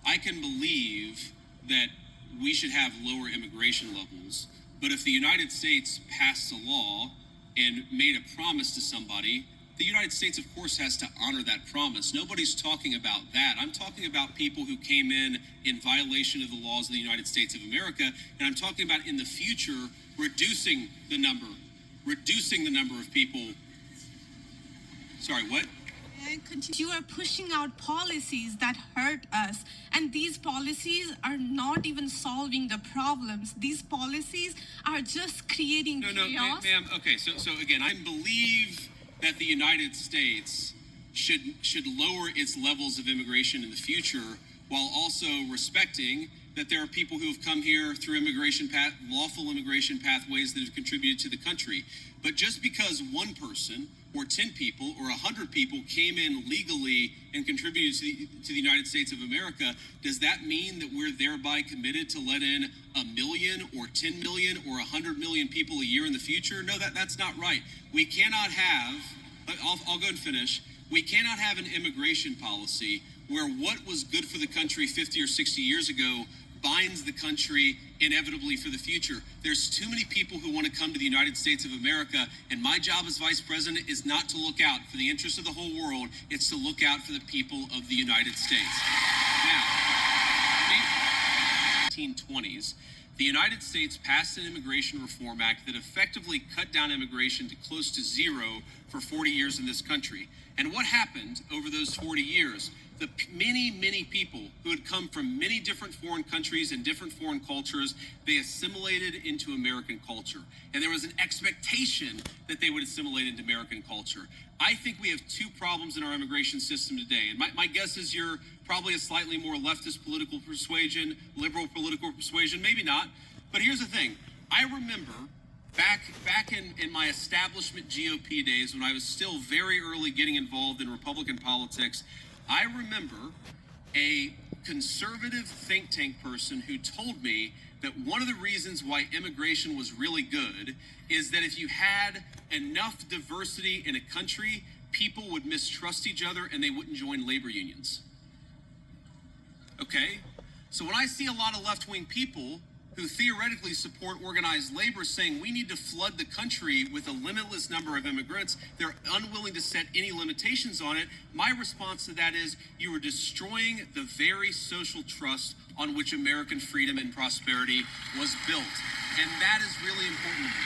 I can believe that we should have lower immigration levels, but if the United States passed a law and made a promise to somebody, the United States, of course, has to honor that promise. Nobody's talking about that. I'm talking about people who came in violation of the laws of the United States of America, and I'm talking about in the future reducing the number of people. Sorry, what? You are pushing out policies that hurt us, and these policies are not even solving the problems. These policies are just creating chaos. Ma'am. Okay, so again, I believe that the United States should lower its levels of immigration in the future, while also respecting that there are people who have come here through lawful immigration pathways that have contributed to the country. But just because one person or 10 people or 100 people came in legally and contributed to the United States of America, does that mean that we're thereby committed to let in 1 million or 10 million or 100 million people a year in the future? No, that's not right. We cannot have, I'll go and finish. We cannot have an immigration policy where what was good for the country 50 or 60 years ago binds the country inevitably for the future. There's too many people who want to come to the United States of America, and my job as vice president is not to look out for the interests of the whole world, it's to look out for the people of the United States. Now, in the 1920s, the United States passed an Immigration Reform Act that effectively cut down immigration to close to zero for 40 years in this country. And what happened over those 40 years? The many people who had come from many different foreign countries and different foreign cultures, they assimilated into American culture. And there was an expectation that they would assimilate into American culture. I think we have two problems in our immigration system today. And my guess is you're probably a slightly more leftist political persuasion, liberal political persuasion, maybe not. But here's the thing. I remember back in my establishment GOP days, when I was still very early getting involved in Republican politics, I remember a conservative think tank person who told me that one of the reasons why immigration was really good is that if you had enough diversity in a country, people would mistrust each other and they wouldn't join labor unions. Okay? So when I see a lot of left-wing people who theoretically support organized labor saying we need to flood the country with a limitless number of immigrants, they're unwilling to set any limitations on it. My response to that is you are destroying the very social trust on which American freedom and prosperity was built. And that is really important to me.